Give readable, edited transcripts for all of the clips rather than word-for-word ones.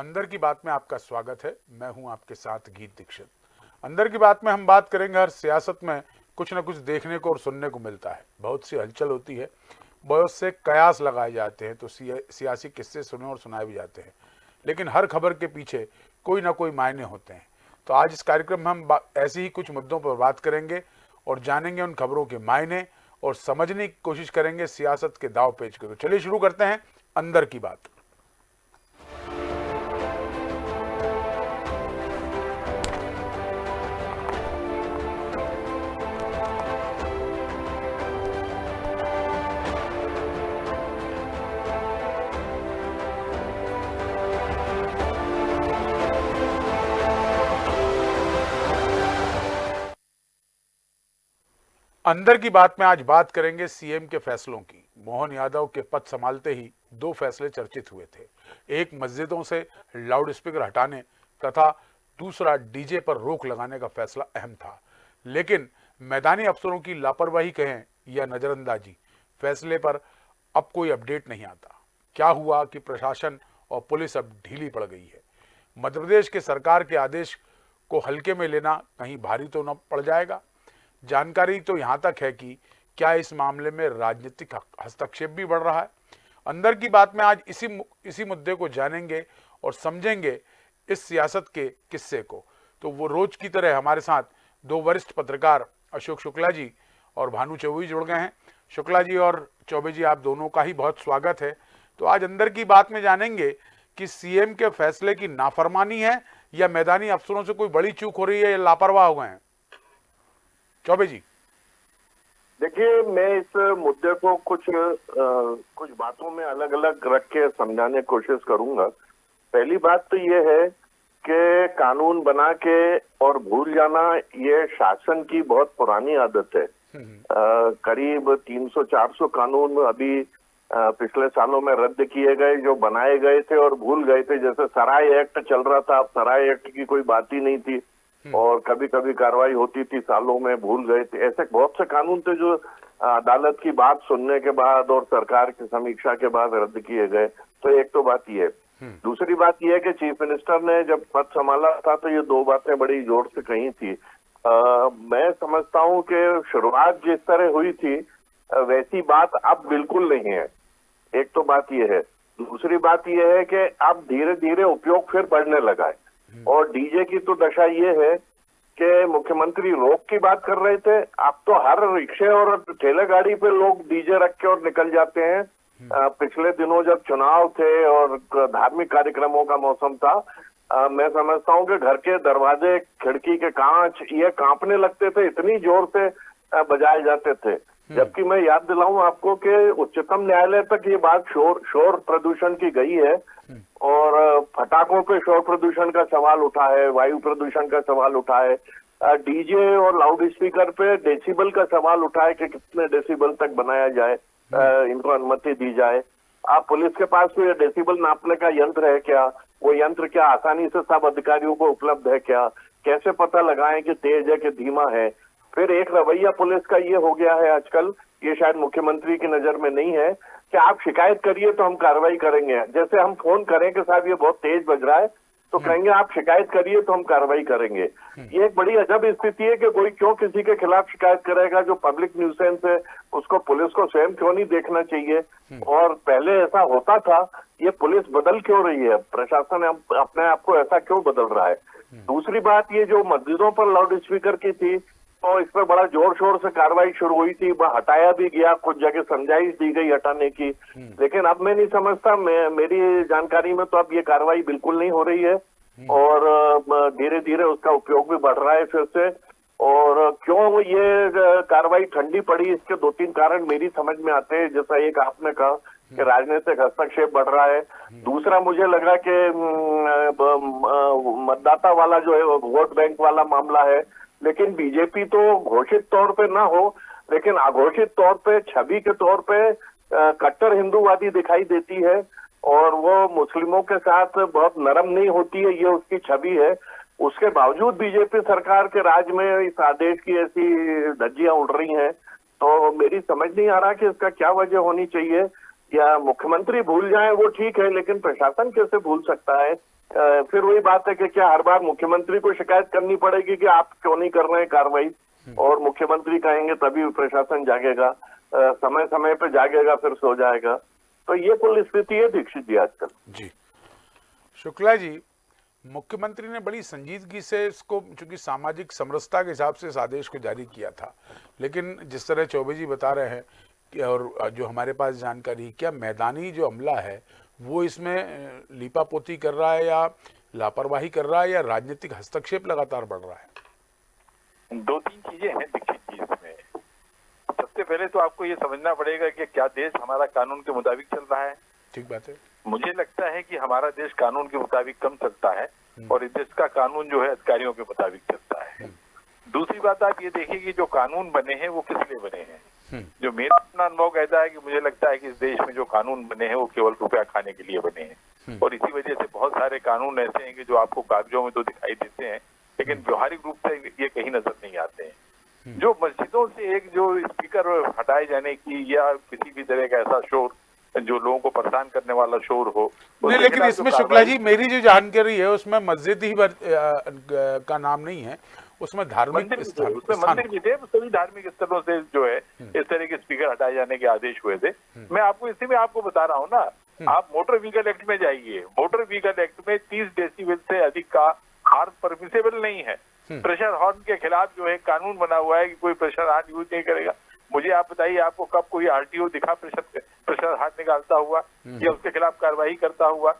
अंदर की बात में आपका स्वागत है। मैं हूं आपके साथ गीत दीक्षित। अंदर की बात में हम बात करेंगे, हर सियासत में कुछ न कुछ देखने को और सुनने को मिलता है। बहुत सी हलचल होती है, बहुत से कयास लगाए जाते हैं, तो सियासी किस्से सुने और सुनाए भी जाते हैं, लेकिन हर खबर के पीछे कोई ना कोई मायने होते हैं। तो आज इस कार्यक्रम में हम ऐसे ही कुछ मुद्दों पर बात करेंगे और जानेंगे उन खबरों के मायने और समझने की कोशिश करेंगे सियासत के दाव पेच को। तो चलिए शुरू करते हैं अंदर की बात। अंदर की बात में आज बात करेंगे सीएम के फैसलों की। मोहन यादव के पद संभालते ही दो फैसले चर्चित हुए थे। एक मस्जिदों से लाउड स्पीकर हटाने तथा दूसरा डीजे पर रोक लगाने का फैसला अहम था, लेकिन मैदानी अफसरों की लापरवाही कहें या नजरअंदाजी, फैसले पर अब कोई अपडेट नहीं आता। क्या हुआ कि प्रशासन और पुलिस अब ढीली पड़ गई है? मध्य प्रदेश के सरकार के आदेश को हल्के में लेना कहीं भारी तो न पड़ जाएगा? जानकारी तो यहां तक है कि क्या इस मामले में राजनीतिक हस्तक्षेप भी बढ़ रहा है? अंदर की बात में आज इसी मुद्दे को जानेंगे और समझेंगे, इस सियासत के किस्से को। तो वो रोज की तरह हमारे साथ दो वरिष्ठ पत्रकार अशोक शुक्ला जी और भानु चौबे जुड़ गए हैं। शुक्ला जी और चौबे जी, आप दोनों का ही बहुत स्वागत है। तो आज अंदर की बात में जानेंगे कि सीएम के फैसले की नाफरमानी है या मैदानी अफसरों से कोई बड़ी चूक हो रही है या लापरवाह हो गए हैं। चौबे जी। देखिए, मैं इस मुद्दे को कुछ बातों में अलग अलग रख के समझाने की कोशिश करूंगा। पहली बात तो ये है कि कानून बना के और भूल जाना ये शासन की बहुत पुरानी आदत है। करीब 300-400 कानून अभी पिछले सालों में रद्द किए गए, जो बनाए गए थे और भूल गए थे। जैसे सराय एक्ट चल रहा था, अब सराय एक्ट की कोई बात ही नहीं थी और कभी कभी कार्रवाई होती थी, सालों में भूल गए थे। ऐसे बहुत से कानून थे जो अदालत की बात सुनने के बाद और सरकार की समीक्षा के बाद रद्द किए गए। तो एक तो बात ये है। दूसरी बात यह है कि चीफ मिनिस्टर ने जब पद संभाला था तो ये दो बातें बड़ी जोर से कही थी। मैं समझता हूं कि शुरुआत जिस तरह हुई थी वैसी बात अब बिल्कुल नहीं है। एक तो बात यह है। दूसरी बात यह है कि अब धीरे धीरे उपयोग फिर बढ़ने लगा है। और डीजे की तो दशा ये है कि मुख्यमंत्री रोक की बात कर रहे थे, अब तो हर रिक्शे और ठेले गाड़ी पे लोग डीजे रख के और निकल जाते हैं। पिछले दिनों जब चुनाव थे और धार्मिक कार्यक्रमों का मौसम था, मैं समझता हूं कि घर के दरवाजे, खिड़की के कांच ये कांपने लगते थे, इतनी जोर से बजाए जाते थे। जबकि मैं याद दिलाऊं आपको कि उच्चतम न्यायालय तक ये बात शोर प्रदूषण की गई है और पटाखों पे शोर प्रदूषण का सवाल उठा है, वायु प्रदूषण का सवाल उठा है, डीजे और लाउड स्पीकर पे डेसिबल का सवाल उठा है कि कितने डेसिबल तक बनाया जाए, इनको अनुमति दी जाए। आप पुलिस के पास कोई डेसिबल नापने का यंत्र है क्या? वो यंत्र क्या आसानी से सब अधिकारियों को उपलब्ध है क्या? कैसे पता लगाएं कि तेज है कि धीमा है? फिर एक रवैया पुलिस का ये हो गया है आजकल, ये शायद मुख्यमंत्री की नजर में नहीं है, कि आप शिकायत करिए तो हम कार्रवाई करेंगे। जैसे हम फोन करें कि साहब ये बहुत तेज बज रहा है, तो कहेंगे आप शिकायत करिए तो हम कार्रवाई करेंगे। ये एक बड़ी अजब स्थिति है कि कोई क्यों किसी के खिलाफ शिकायत करेगा? जो पब्लिक न्यूसेंस है उसको पुलिस को स्वयं क्यों नहीं देखना चाहिए? और पहले ऐसा होता था, ये पुलिस बदल क्यों रही है? प्रशासन अपने आप को ऐसा क्यों बदल रहा है? दूसरी बात, ये जो मस्जिदों पर लाउड स्पीकर की थी तो इस पर बड़ा जोर शोर से कार्रवाई शुरू हुई थी, वह हटाया भी गया, कुछ जगह समझाइश दी गई हटाने की। लेकिन अब मैं नहीं समझता, मेरी जानकारी में तो अब ये कार्रवाई बिल्कुल नहीं हो रही है और धीरे धीरे उसका उपयोग भी बढ़ रहा है फिर से। और क्यों ये कार्रवाई ठंडी पड़ी, इसके 2-3 कारण मेरी समझ में आते हैं। जैसा एक आपने कहा कि राजनीतिक हस्तक्षेप बढ़ रहा है। दूसरा मुझे लगा कि मतदाता वाला जो है वोट बैंक वाला मामला है, लेकिन बीजेपी तो घोषित तौर पे ना हो लेकिन अघोषित तौर पे, छवि के तौर पे कट्टर हिंदूवादी दिखाई देती है और वो मुस्लिमों के साथ बहुत नरम नहीं होती है, ये उसकी छवि है। उसके बावजूद बीजेपी सरकार के राज में इस आदेश की ऐसी धज्जियां उड़ रही हैं। तो मेरी समझ नहीं आ रहा कि इसका क्या वजह होनी चाहिए। या मुख्यमंत्री भूल जाए वो ठीक है, लेकिन प्रशासन कैसे भूल सकता है? फिर वही बात है कि क्या हर बार मुख्यमंत्री को शिकायत करनी पड़ेगी कि आप क्यों नहीं कर रहे हैं कार्रवाई, और मुख्यमंत्री कहेंगे तभी प्रशासन जागेगा, समय समय पे जागेगा फिर सो जाएगा। तो ये कुल स्थिति है दीक्षित जी आजकल। जी शुक्ला जी, मुख्यमंत्री ने बड़ी संजीदगी से इसको, चूंकि सामाजिक समरसता के हिसाब से इस आदेश को जारी किया था, लेकिन जिस तरह चौबे जी बता रहे हैं कि, और जो हमारे पास जानकारी, क्या मैदानी जो अमला है वो इसमें लीपापोती कर रहा है या लापरवाही कर रहा है या राजनीतिक हस्तक्षेप लगातार बढ़ रहा है? दो तीन चीजें हैं दीक्षित जी इसमें। सबसे पहले तो आपको ये समझना पड़ेगा कि क्या देश हमारा कानून के मुताबिक चल रहा है। ठीक बात है। मुझे लगता है कि हमारा देश कानून के मुताबिक कम चलता है और इस देश का कानून जो है अधिकारियों के मुताबिक चलता है। दूसरी बात आप ये देखिए कि जो कानून बने हैं वो किस लिए बने हैं। जो मेरा अपना अनुभव कहता है कि मुझे लगता है कि इस देश में जो कानून बने हैं वो केवल रुपया खाने के लिए बने हैं, और इसी वजह से बहुत सारे कानून ऐसे हैं कि जो आपको कागजों में तो दिखाई देते हैं लेकिन व्यवहारिक रूप से ये कहीं नजर नहीं आते हैं। जो मस्जिदों से एक जो स्पीकर हटाए जाने की या किसी भी तरह का ऐसा शोर जो लोगों को परेशान करने वाला शोर हो, नहीं, लेकिन इसमें शुक्ला जी मेरी जो जानकारी है उसमें मस्जिद ही का नाम नहीं है, उसमें धार्मिक मंदिर भी थे। सभी धार्मिक स्थलों से जो है इस तरह के स्पीकर हटाए जाने के आदेश हुए थे। मैं आपको इसी में आपको बता रहा हूँ ना, आप मोटर व्हीकल एक्ट में जाइए, मोटर व्हीकल एक्ट में 30 डेसिबल से अधिक का हॉर्न परमिसेबल नहीं है। प्रेशर हॉर्न के खिलाफ जो है कानून बना हुआ है कि कोई प्रेशर हॉर्न यूज नहीं करेगा। मुझे आप बताइए, आपको कब कोई आरटीओ दिखा प्रेशर हॉर्न निकालता हुआ या उसके खिलाफ कार्रवाई करता हुआ?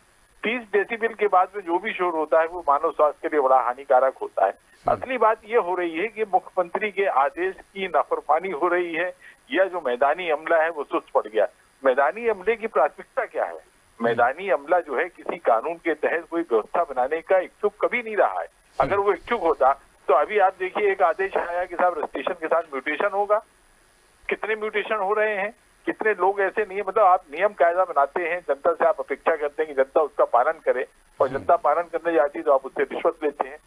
30 डेसिबल के बाद में जो भी शोर होता है वो मानव स्वास्थ्य के लिए बड़ा हानिकारक होता है। असली बात ये हो रही है कि मुख्यमंत्री के आदेश की नाफरमानी हो रही है, या जो मैदानी अमला है वो सुस्त पड़ गया। मैदानी अमले की प्राथमिकता क्या है? मैदानी अमला जो है किसी कानून के तहत कोई व्यवस्था बनाने का इच्छुक कभी नहीं रहा है। अगर वो इच्छुक होता तो अभी आप देखिए एक आदेश आया कि साहब रजिस्ट्रेशन के साथ म्यूटेशन होगा। कितने म्यूटेशन हो रहे हैं, कितने लोग ऐसे नहीं है। मतलब आप नियम कायदा बनाते हैं, जनता से आप अपेक्षा करते हैं कि जनता उसका पालन करे, और जनता पालन करने जाती है तो आप उससे रिश्वत लेते हैं।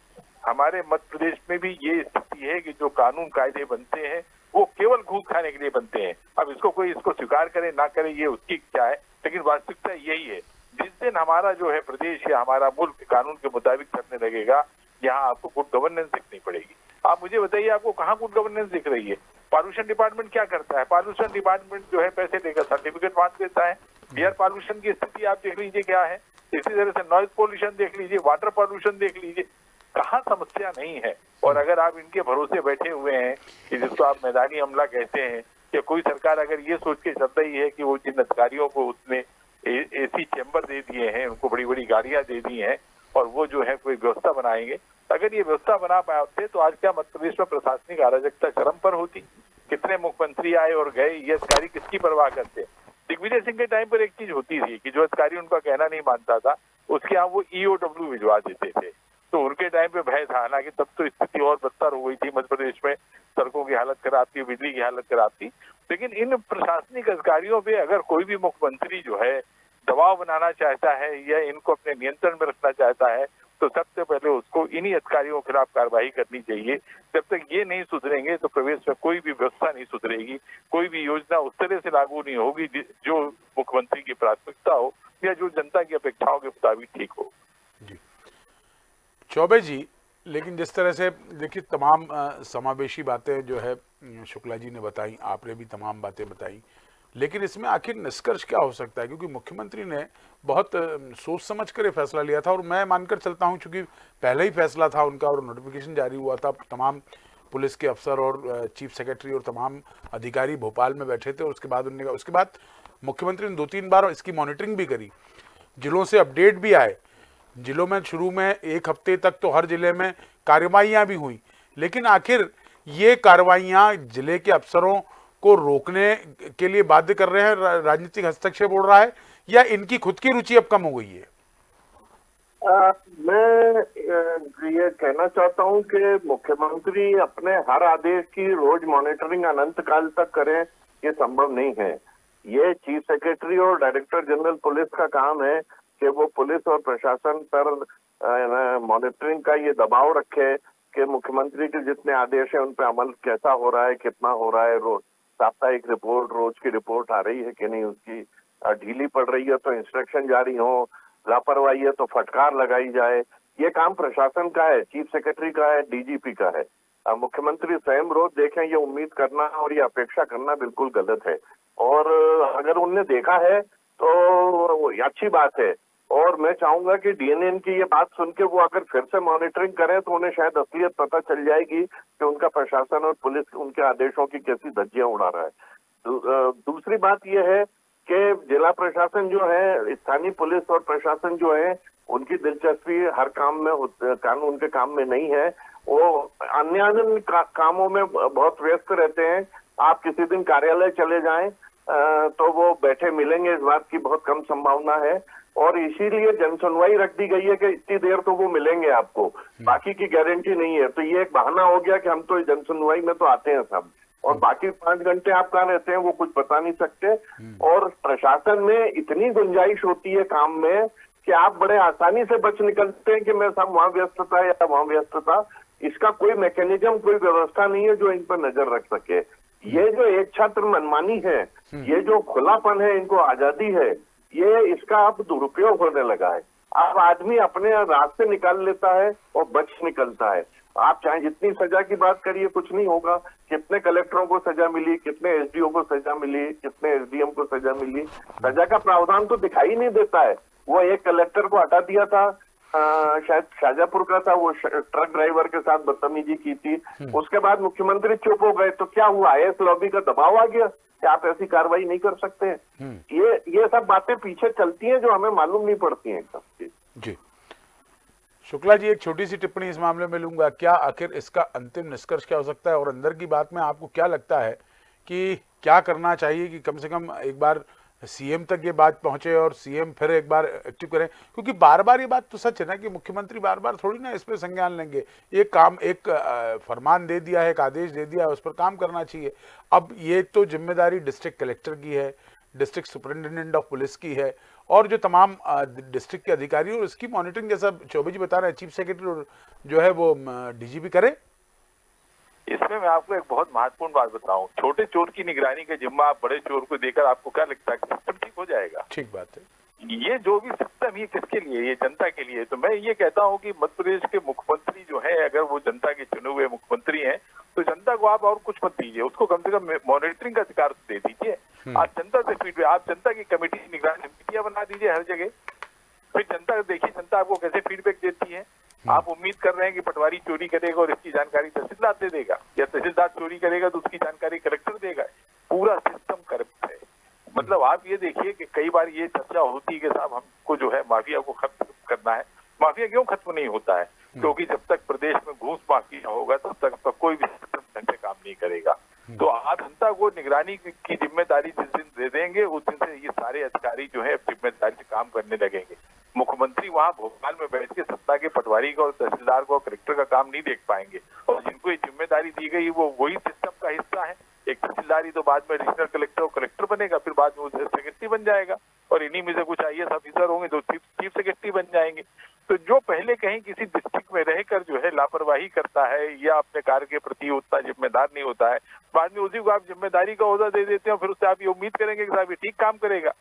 हमारे मध्य प्रदेश में भी ये स्थिति है कि जो कानून कायदे बनते हैं वो केवल घूस खाने के लिए बनते हैं। अब इसको कोई इसको स्वीकार करे ना करे ये उसकी इच्छा है, लेकिन वास्तविकता यही है। जिस दिन हमारा जो है प्रदेश या हमारा मुल्क कानून के मुताबिक चलने लगेगा, यहाँ आपको गुड गवर्नेंस दिखनी पड़ेगी। आप मुझे बताइए, आपको कहाँ गुड गवर्नेंस दिख रही है? पॉल्यूशन डिपार्टमेंट क्या करता है? पॉल्यूशन डिपार्टमेंट जो है पैसे लेकर सर्टिफिकेट बांट देता है। एयर पॉल्यूशन की स्थिति आप देख लीजिए क्या है। इसी तरह से नॉइज पॉल्यूशन देख लीजिए, वाटर पॉल्यूशन देख लीजिए, कहाँ समस्या नहीं है। और अगर आप इनके भरोसे बैठे हुए हैं कि जिसको आप मैदानी अमला कहते हैं, कि कोई सरकार अगर ये सोच के चल रही है कि वो जिन अधिकारियों को उसने एसी चैम्बर दे दिए हैं, उनको बड़ी बड़ी गाड़ियां दे दी हैं और वो जो है कोई व्यवस्था बनाएंगे, अगर ये व्यवस्था बना पाते तो आज क्या मध्य प्रदेश में प्रशासनिक अराजकता चरम पर होती। कितने मुख्यमंत्री आए और गए, ये अधिकारी किसकी परवाह करते? दिग्विजय सिंह के टाइम पर एक चीज होती थी कि जो अधिकारी उनका कहना नहीं मानता था उसके यहाँ वो EOW भिजवा देते थे, तो उनके टाइम पे भय था। हालांकि तब तो स्थिति और बदतर हो गई थी मध्य प्रदेश में, सड़कों की हालत खराब थी, बिजली की हालत खराब थी। लेकिन इन प्रशासनिक अधिकारियों पे अगर कोई भी मुख्यमंत्री जो है दबाव बनाना चाहता है या इनको अपने नियंत्रण में रखना चाहता है, तो सबसे पहले उसको इन्हीं अधिकारियों के खिलाफ कार्रवाई करनी चाहिए। जब तक ये नहीं सुधरेंगे तो प्रदेश में कोई भी व्यवस्था नहीं सुधरेगी, कोई भी योजना उस तरह से लागू नहीं होगी जो मुख्यमंत्री की प्राथमिकता हो या जो जनता की अपेक्षाओं के मुताबिक ठीक हो। जी चौबे जी, लेकिन जिस तरह से देखिए तमाम समावेशी बातें जो है शुक्ला जी ने बताई, आपने भी तमाम बातें बताई, लेकिन इसमें आखिर निष्कर्ष क्या हो सकता है? क्योंकि मुख्यमंत्री ने बहुत सोच समझ कर फैसला लिया था, और मैं मानकर चलता हूं चूंकि पहले ही फैसला था उनका और नोटिफिकेशन जारी हुआ था, तमाम पुलिस के अफसर और चीफ सेक्रेटरी और तमाम अधिकारी भोपाल में बैठे थे, और उसके बाद मुख्यमंत्री ने 2-3 बार इसकी मॉनिटरिंग भी करी, जिलों से अपडेट भी आए। जिलों में शुरू में 1 हफ्ते तक तो हर जिले में कार्रवाइयाँ भी हुई, लेकिन आखिर ये कार्रवाइयाँ जिले के अफसरों को रोकने के लिए बाध्य कर रहे हैं, राजनीतिक हस्तक्षेप हो रहा है, या इनकी खुद की रुचि अब कम हो गई है? मैं ये कहना चाहता हूं कि मुख्यमंत्री अपने हर आदेश की रोज मॉनिटरिंग अनंत काल तक करें, ये संभव नहीं है। ये चीफ सेक्रेटरी और डायरेक्टर जनरल पुलिस का काम है कि वो पुलिस और प्रशासन पर मॉनिटरिंग का ये दबाव रखे कि मुख्यमंत्री के जितने आदेश हैं उन पर अमल कैसा हो रहा है, कितना हो रहा है, रोज साप्ताहिक रिपोर्ट, रोज की रिपोर्ट आ रही है कि नहीं, उसकी ढीली पड़ रही है तो इंस्ट्रक्शन जारी हो, लापरवाही है तो फटकार लगाई जाए। ये काम प्रशासन का है, चीफ सेक्रेटरी का है, डीजीपी का है। मुख्यमंत्री स्वयं रोज देखें, ये उम्मीद करना और ये अपेक्षा करना बिल्कुल गलत है। और अगर उनने देखा है तो अच्छी बात है। और मैं चाहूंगा कि डीएनएन की ये बात सुन के वो अगर फिर से मॉनिटरिंग करें तो उन्हें शायद असलियत पता चल जाएगी कि उनका प्रशासन और पुलिस उनके आदेशों की कैसी धज्जियां उड़ा रहा है। दूसरी बात यह है कि जिला प्रशासन जो है, स्थानीय पुलिस और प्रशासन जो है, उनकी दिलचस्पी हर काम में कानून के काम में नहीं है। वो अन्य कामों में बहुत व्यस्त रहते हैं। आप किसी दिन कार्यालय चले जाएं तो वो बैठे मिलेंगे, इस बात की बहुत कम संभावना है। और इसीलिए जनसुनवाई रख दी गई है कि इतनी देर तो वो मिलेंगे आपको, बाकी की गारंटी नहीं है। तो ये एक बहाना हो गया कि हम तो जनसुनवाई में तो आते हैं सब, और बाकी 5 घंटे आप कहाँ रहते हैं वो कुछ बता नहीं सकते। और प्रशासन में इतनी गुंजाइश होती है काम में कि आप बड़े आसानी से बच निकलते हैं कि मैं सब वहां व्यस्त था या वहां व्यस्त था। इसका कोई मैकेनिज्म, कोई व्यवस्था नहीं है जो इन पर नजर रख सके। ये जो एक छात्र मनमानी है, ये जो खुलापन है, इनको आजादी है, ये इसका अब दुरुपयोग होने लगा है। अब आदमी अपने रास्ते निकाल लेता है और बच निकलता है। आप चाहे जितनी सजा की बात करिए, कुछ नहीं होगा। कितने कलेक्टरों को सजा मिली, कितने एसडीओ को सजा मिली, कितने एसडीएम को सजा मिली, सजा का प्रावधान तो दिखाई नहीं देता है। वो एक कलेक्टर को हटा दिया था, शायद शाजापुर का था, वो ट्रक ड्राइवर के साथ बदतमीजी की थी। उसके बाद मुख्यमंत्री चुप हो गए तो क्या हुआ, आईएएस लॉबी का दबाव आ गया कि आप ऐसी कार्रवाई नहीं कर सकते हैं। ये सब बातें पीछे चलती हैं जो हमें मालूम नहीं पड़ती हैं एकदम। जी शुक्ला जी, एक छोटी सी टिप्पणी इस मामले में लूंगा। क्या आखिर इसका अंतिम निष्कर्ष क्या हो सकता है, और अंदर की बात में आपको क्या लगता है कि क्या करना चाहिए कि कम से कम एक बार सीएम तक ये बात पहुंचे और सीएम फिर एक बार एक्टिव करें? क्योंकि बार बार ये बात तो सच है ना कि मुख्यमंत्री बार बार थोड़ी ना इस पर संज्ञान लेंगे। एक फरमान दे दिया है, एक आदेश दे दिया है, उस पर काम करना चाहिए। अब ये तो जिम्मेदारी डिस्ट्रिक्ट कलेक्टर की है, डिस्ट्रिक्ट सुपरिटेंडेंट ऑफ पुलिस की है, और जो तमाम डिस्ट्रिक्ट के अधिकारी, और इसकी मॉनिटरिंग जैसा चौबे जी बता रहे हैं, चीफ सेक्रेटरी जो है वो डीजीपी करे। इसमें मैं आपको एक बहुत महत्वपूर्ण बात बताऊं, छोटे चोर की निगरानी का जिम्मा आप बड़े चोर को देकर आपको क्या लगता है कि सिस्टम ठीक हो जाएगा? ठीक बात है। ये जो भी सिस्टम, ये किसके लिए? ये जनता के लिए। तो मैं ये कहता हूं कि मध्य प्रदेश के मुख्यमंत्री जो है, अगर वो जनता के चुने हुए मुख्यमंत्री हैं, तो जनता को आप और कुछ मत दीजिए, उसको कम से कम मॉनिटरिंग का अधिकार दे दीजिए। आप जनता से फीडबैक, आप जनता की कमेटी, निगरानी समितियां बना दीजिए हर जगह। फिर जनता देखिए जनता आपको कैसे फीडबैक देती है। आप उम्मीद कर रहे हैं कि पटवारी चोरी करेगा और इसकी जानकारी तहसीलदार दे देगा, या तहसीलदार चोरी करेगा तो उसकी जानकारी कलेक्टर देगा। पूरा सिस्टम करप्ट है। मतलब आप ये देखिए कि कई बार ये चर्चा होती है कि साहब हमको जो है माफिया को खत्म करना है। माफिया क्यों खत्म नहीं होता है? क्योंकि जब तक प्रदेश में घूस माफिया होगा तब तक कोई भी सिस्टम ढंग से काम नहीं करेगा। तो आप जनता को निगरानी की जिम्मेदारी जिस दिन दे देंगे, उस दिन से ये सारे अधिकारी जो है जिम्मेदारी से काम करने लगेंगे। मुख्यमंत्री वहां भोपाल में बैठ के सत्ता के पटवारी का और तहसीलदार को और कलेक्टर का काम नहीं देख पाएंगे, और जिनको ये जिम्मेदारी दी गई वो वही सिस्टम का हिस्सा है। एक तहसीलदार ही तो बाद में एडिशनल कलेक्टर और कलेक्टर बनेगा, फिर बाद में उसे सेक्रेटरी बन जाएगा, और इन्हीं में से कुछ आईएएस ऑफिसर होंगे जो चीफ सेक्रेटरी बन जाएंगे। तो जो पहले कहीं किसी डिस्ट्रिक्ट में रहकर जो है लापरवाही करता है या अपने कार्य के प्रति उतना जिम्मेदार नहीं होता है, बाद में उसी को आप जिम्मेदारी का ओहदा दे देते हैं, फिर उससे आप ये उम्मीद करेंगे कि साहब ये ठीक काम करेगा।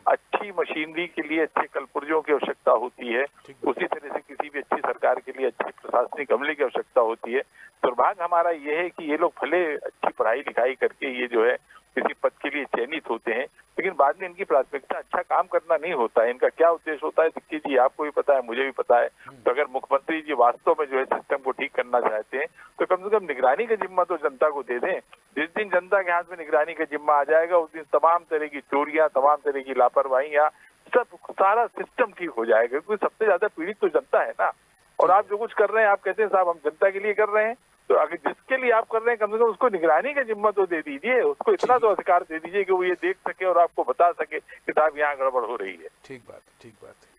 अच्छी मशीनरी के लिए अच्छे कलपुर्जों की आवश्यकता होती है, उसी तरह से किसी भी अच्छी सरकार के लिए अच्छी प्रशासनिक अमले की आवश्यकता होती है। दुर्भाग्य हमारा ये है कि ये लोग भले अच्छी पढ़ाई लिखाई करके ये जो है किसी पद के लिए चयनित होते हैं, लेकिन बाद में इनकी प्राथमिकता अच्छा काम करना नहीं होता है। इनका क्या उद्देश्य होता है दिक्की जी आपको भी पता है, मुझे भी पता है। तो अगर मुख्यमंत्री जी वास्तव में जो है सिस्टम को ठीक करना चाहते हैं तो कम से कम निगरानी का जिम्मा तो जनता को दे दें। जिस दिन जनता के हाथ में निगरानी का जिम्मा आ जाएगा, उस दिन तमाम तरह की चोरियां, तमाम तरह की लापरवाहियां, सब सारा सिस्टम ठीक हो जाएगा। क्योंकि सबसे ज्यादा पीड़ित तो जनता है ना। और आप जो कुछ कर रहे हैं, आप कहते हैं साहब हम जनता के लिए कर रहे हैं, तो अगर जिसके लिए आप कर रहे हैं कम से कम उसको निगरानी का जिम्मा तो दे दीजिए, उसको इतना तो अधिकार दे दीजिए कि वो ये देख सके और आपको बता सके कि साहब यहाँ गड़बड़ हो रही है। ठीक बात, ठीक बात है।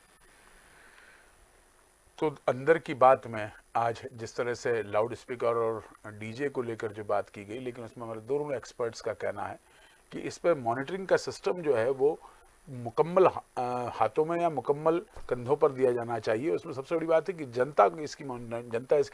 तो अंदर की बात में आज जिस तरह से लाउड स्पीकर और डीजे को लेकर जो बात की गई, लेकिन उसमें हमारे दोनों एक्सपर्ट्स का कहना है कि इस पर मॉनिटरिंग का सिस्टम जो है वो मुकम्मल हाथों में या मुकम्मल कंधों पर दिया जाना चाहिए। उसमें सबसे बड़ी बात है कि जनता इसकी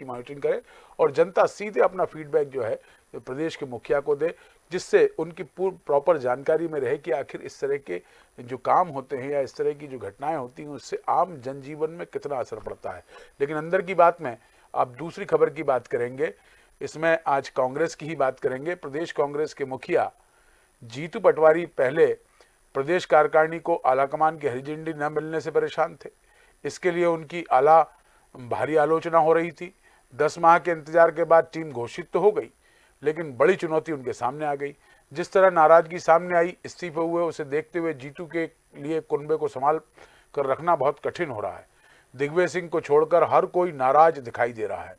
मॉनिटरिंग करे और जनता सीधे अपना फीडबैक जो है प्रदेश के मुखिया को दे। जिससे उनकी पूर्ण प्रॉपर जानकारी में रहे कि आखिर इस तरह के जो काम होते हैं या इस तरह की जो घटनाएं होती हैं उससे आम जनजीवन में कितना असर पड़ता है। लेकिन अंदर की बात में आप दूसरी खबर की बात करेंगे, इसमें आज कांग्रेस की ही बात करेंगे। प्रदेश कांग्रेस के मुखिया जीतू पटवारी पहले प्रदेश कार्यकारिणी को आलाकमान की हरी झंडी न मिलने से परेशान थे। इसके लिए उनकी भारी आलोचना हो रही थी। 10 माह के इंतजार के बाद टीम घोषित तो हो गई, लेकिन बड़ी चुनौती उनके सामने आ गई। जिस तरह नाराजगी सामने आई, इस्तीफे हुए, उसे देखते हुए जीतू के लिए कुनबे को संभाल कर रखना बहुत कठिन हो रहा है। दिग्विजय सिंह को छोड़कर हर कोई नाराज दिखाई दे रहा है।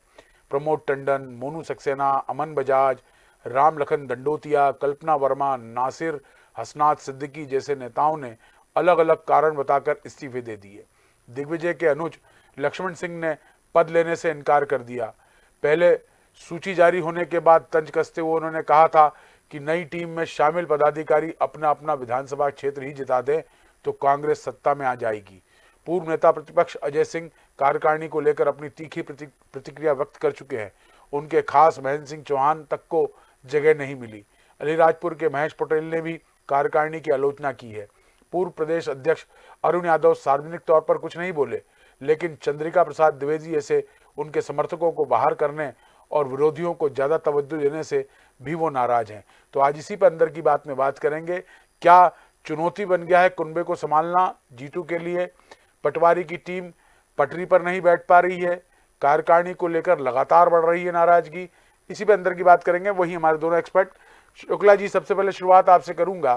प्रमोद टंडन, मोनू सक्सेना, अमन बजाज, राम लखन दंडोतिया, कल्पना वर्मा, नासिर हसनात सिद्दीकी जैसे नेताओं ने अलग अलग कारण बताकर इस्तीफे दे दिए। दिग्विजय के अनुज लक्ष्मण सिंह ने पद लेने से इनकार कर दिया। पहले सूची जारी होने के बाद तंज कसते हुए उन्होंने कहा था कि नई टीम में शामिल पदाधिकारी अपना अपना विधानसभा क्षेत्र ही जिता दें तो कांग्रेस सत्ता में आ जाएगी। पूर्व नेता प्रतिपक्ष अजय सिंह कार्यकारिणी को लेकर अपनी तीखी प्रतिक्रिया व्यक्त कर चुके हैं। उनके खास महेंद्र सिंह चौहान तक को जगह नहीं मिली। अलीराजपुर के महेश पटेल ने भी कार्यकारिणी की आलोचना की है। पूर्व प्रदेश अध्यक्ष अरुण यादव सार्वजनिक तौर पर कुछ नहीं बोले, लेकिन चंद्रिका प्रसाद द्विवेदी ऐसे उनके समर्थकों को बाहर करने और विरोधियों को ज्यादा तवज्जो देने से भी वो नाराज हैं। तो आज इसी पर अंदर की बात में बात करेंगे। क्या चुनौती बन गया है कुनबे को संभालना जीतू के लिए? पटवारी की टीम पटरी पर नहीं बैठ पा रही है, कार्यकारिणी को लेकर लगातार बढ़ रही है नाराजगी। इसी पे अंदर की बात करेंगे, वही हमारे दोनों एक्सपर्ट। शुक्ला जी, सबसे पहले शुरुआत आपसे करूंगा,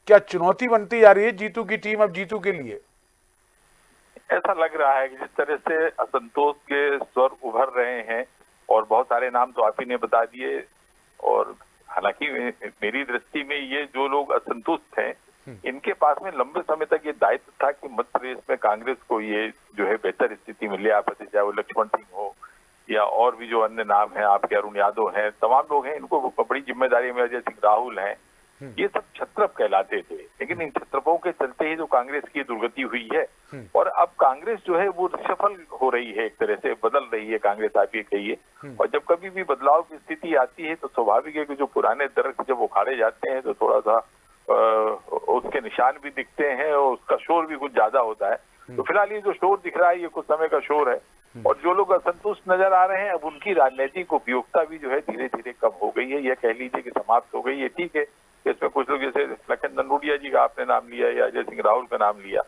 क्या चुनौती बनती जा रही है जीतू की टीम अब जीतू के लिए? ऐसा लग रहा है कि जिस तरह से असंतोष के स्वर उभर रहे हैं, और बहुत सारे नाम तो आप ही ने बता दिए, और हालांकि मेरी दृष्टि में ये जो लोग असंतुष्ट हैं इनके पास में लंबे समय तक ये दायित्व था कि मध्य प्रदेश में कांग्रेस को ये जो है बेहतर स्थिति मिले। आप चाहे वो लक्ष्मण सिंह हो या और भी जो अन्य नाम हैं, आपके अरुण यादव हैं, तमाम लोग हैं, इनको बड़ी जिम्मेदारी में अजय सिंह राहुल हैं, ये सब छत्रप कहलाते थे। लेकिन इन छत्रपों के चलते ही जो कांग्रेस की दुर्गति हुई है, और अब कांग्रेस जो है वो रिशफल हो रही है, एक तरह से बदल रही है कांग्रेस, आप ये कहिए। और जब कभी भी बदलाव की स्थिति आती है तो स्वाभाविक है कि जो पुराने दरख्त जब उखाड़े जाते हैं तो थोड़ा सा उसके निशान भी दिखते हैं और उसका शोर भी कुछ ज्यादा होता है। तो फिलहाल ये जो शोर दिख रहा है ये कुछ समय का शोर है, और जो लोग असंतुष्ट नजर आ रहे हैं अब उनकी राजनीतिक उपयोगिता भी जो है धीरे धीरे कम हो गई है, यह कह लीजिए कि समाप्त हो गई है। ठीक है, इसमें कुछ लोग जैसे लखन दंडोतिया जी का आपने नाम लिया या अजय सिंह राहुल का नाम लिया,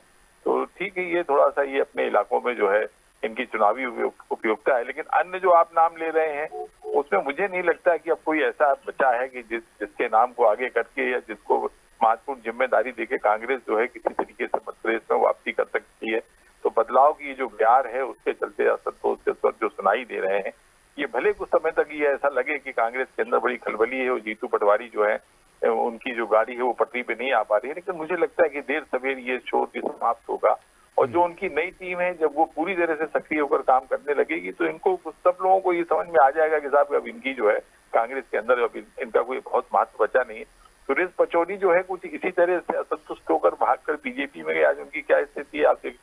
तो ठीक है, ये थोड़ा सा ये अपने इलाकों में जो है इनकी चुनावी उपयोगिता है। लेकिन अन्य जो आप नाम ले रहे हैं उसमें मुझे नहीं लगता है कि अब कोई ऐसा बचा है कि जिसके नाम को आगे करके या जिसको महत्वपूर्ण जिम्मेदारी देके कांग्रेस जो है किसी तरीके से मध्य प्रदेश में वापसी कर सकती है। तो बदलाव की जो ब्यार है उसके चलते असंतोष के स्वर जो सुनाई दे रहे हैं, ये भले कुछ समय तक ये ऐसा लगे कि कांग्रेस के अंदर बड़ी खलबली है और जीतू पटवारी जो है उनकी जो गाड़ी है वो पटरी पे नहीं आ पा रही है, लेकिन मुझे लगता है कि देर सवेर ये शोर भी समाप्त होगा। और जो उनकी नई टीम है जब वो पूरी तरह से सक्रिय होकर काम करने लगेगी तो इनको सब लोगों को ये समझ में आ जाएगा कि साहब अब इनकी जो है कांग्रेस के अंदर अब इनका कोई बहुत महत्व बचा नहीं है। सुरेश पचौरी जो है कुछ इसी तरह से असंतुष्ट होकर भागकर बीजेपी में गए। आज उनकी क्या स्थिति है आप देख।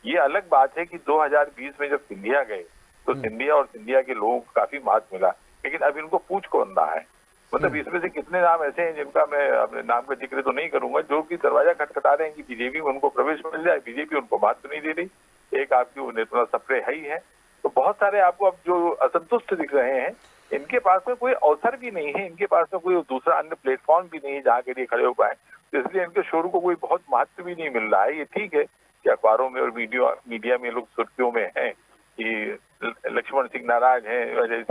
ये अलग बात है कि 2020 में जब सिंधिया गए तो सिंधिया और सिंधिया के लोगों को काफी महत्व मिला, लेकिन अब इनको पूछ कौन रहा है? मतलब इसमें से कितने नाम ऐसे हैं जिनका मैं अपने नाम का जिक्र तो नहीं करूंगा, जो कि दरवाजा खटखटा रहे हैं कि बीजेपी में उनको प्रवेश मिल जाए, बीजेपी उनको महत्व नहीं दे रही। एक आपकी वो नेता सप्रे है ही है। तो बहुत सारे आपको अब जो असंतुष्ट दिख रहे हैं इनके पास में कोई अवसर भी नहीं है, इनके पास में कोई दूसरा अन्य प्लेटफॉर्म भी नहीं है जहाँ के लिए खड़े हो पाए, तो इसलिए इनके शोर को कोई बहुत महत्व भी नहीं मिल रहा है। ये ठीक है कि अखबारों में और मीडिया में लोग सुर्खियों में हैं कि लक्ष्मण सिंह नाराज हैं, अजय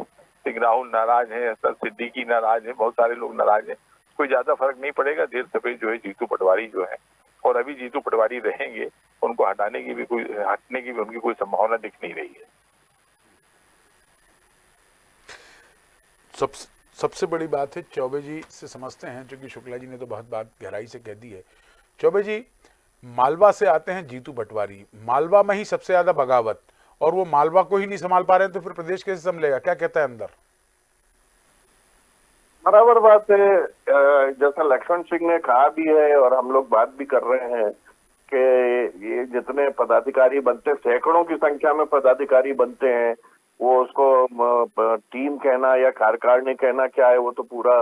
सिंह राहुल नाराज हैं, सिद्दीकी नाराज हैं, बहुत सारे लोग नाराज हैं, कोई ज्यादा फर्क नहीं पड़ेगा। देर सवेर जो है जीतू पटवारी जो है, और अभी जीतू पटवारी रहेंगे, उनको हटने की भी उनकी कोई संभावना दिख नहीं रही है। सबसे बड़ी बात है, चौबे जी से समझते हैं, क्योंकि शुक्ला जी ने तो बहुत बात गहराई से कह दी है। चौबे जी, मालवा से आते हैं जीतू पटवारी, मालवा में ही सबसे ज्यादा बगावत, और वो मालवा को ही नहीं संभाल पा रहे हैं तो फिर प्रदेश कैसे संभलेगा? क्या कहता है अंदर? बराबर बात है, जैसा लक्ष्मण सिंह ने कहा भी है और हम लोग बात भी कर रहे हैं कि ये जितने पदाधिकारी बनते, सैकड़ों की संख्या में पदाधिकारी बनते हैं, वो उसको टीम कहना या कार्यकारिणी कहना क्या है, वो तो पूरा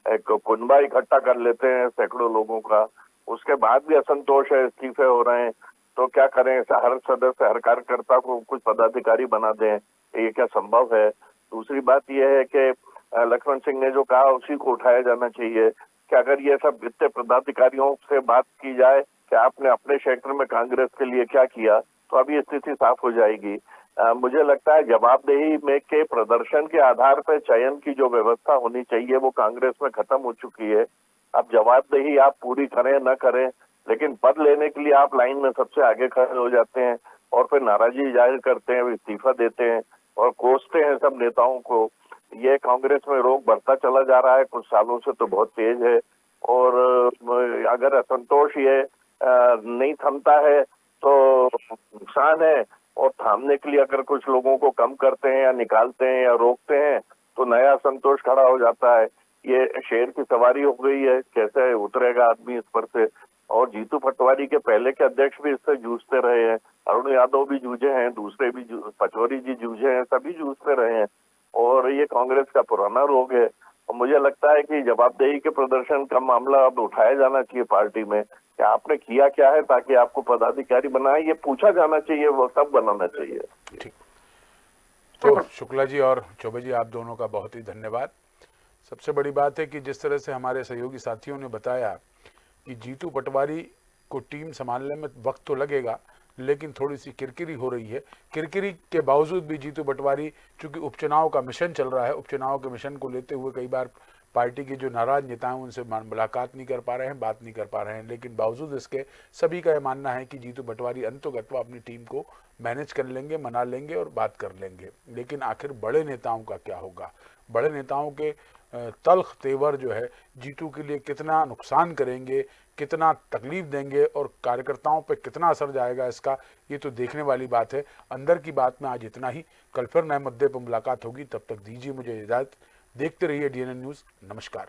एक कुनबा इकट्ठा कर लेते हैं सैकड़ों लोगों का, उसके बाद भी असंतोष है, इस्तीफे हो रहे हैं, तो क्या करें? हर सदस्य, हर कार्यकर्ता को कुछ पदाधिकारी बना दें, ये क्या संभव है? दूसरी बात यह है कि लक्ष्मण सिंह ने जो कहा उसी को उठाया जाना चाहिए कि अगर ये सब वित्तीय पदाधिकारियों से बात की जाए कि आपने अपने क्षेत्र में कांग्रेस के लिए क्या किया, तो अभी स्थिति साफ हो जाएगी। मुझे लगता है जवाबदेही में के प्रदर्शन के आधार पर चयन की जो व्यवस्था होनी चाहिए वो कांग्रेस में खत्म हो चुकी है। अब जवाबदेही आप पूरी करें न करें, लेकिन पद लेने के लिए आप लाइन में सबसे आगे खड़े हो जाते हैं और फिर नाराजगी जाहिर करते हैं, इस्तीफा देते हैं और कोसते हैं सब नेताओं को। ये कांग्रेस में रोग बढ़ता चला जा रहा है, कुछ सालों से तो बहुत तेज है। और अगर असंतोष ये नहीं थमता है तो नुकसान है, और थामने के लिए अगर कुछ लोगों को कम करते हैं या निकालते हैं या रोकते हैं तो नया असंतोष खड़ा हो जाता है। ये शेर की सवारी हो गई है, कैसे उतरेगा आदमी इस पर से। और जीतू पटवारी के पहले के अध्यक्ष भी इससे जूझते रहे हैं, अरुण यादव भी जूझे हैं, दूसरे भी पचौरी जी जूझे हैं, सभी जूझते रहे हैं, और ये कांग्रेस का पुराना रोग है। और मुझे लगता है कि जवाबदेही के प्रदर्शन का मामला अब उठाया जाना चाहिए पार्टी में कि आपने किया क्या है ताकि आपको पदाधिकारी बनाए, ये पूछा जाना चाहिए, वो सब बनाना चाहिए। ठीक, तो शुक्ला जी और चौबे जी, आप दोनों का बहुत ही धन्यवाद। सबसे बड़ी बात है कि जिस तरह से हमारे सहयोगी साथियों ने बताया कि जीतू पटवारी को टीम संभालने में वक्त तो लगेगा, लेकिन थोड़ी सी किरकिरी हो रही है। किरकिरी के बावजूद भी जीतू पटवारी, चूंकि उपचुनाव का मिशन चल रहा है, उपचुनाव के मिशन को लेते हुए कई बार पार्टी के जो नाराज नेता हैं उनसे मुलाकात नहीं कर पा रहे हैं, बात नहीं कर पा रहे हैं, लेकिन बावजूद इसके सभी का यह मानना है कि जीतू पटवारी अंततः अपनी टीम को मैनेज कर लेंगे, मना लेंगे और बात कर लेंगे। लेकिन आखिर बड़े नेताओं का क्या होगा? बड़े नेताओं के तल्ख तेवर जो है जीतू के लिए कितना नुकसान करेंगे, कितना तकलीफ देंगे और कार्यकर्ताओं पर कितना असर जाएगा, इसका ये तो देखने वाली बात है। अंदर की बात में आज इतना ही। कल फिर नए मुद्दे पर मुलाकात होगी, तब तक दीजिए मुझे इजाज़त। देखते रहिए DNN न्यूज़। नमस्कार।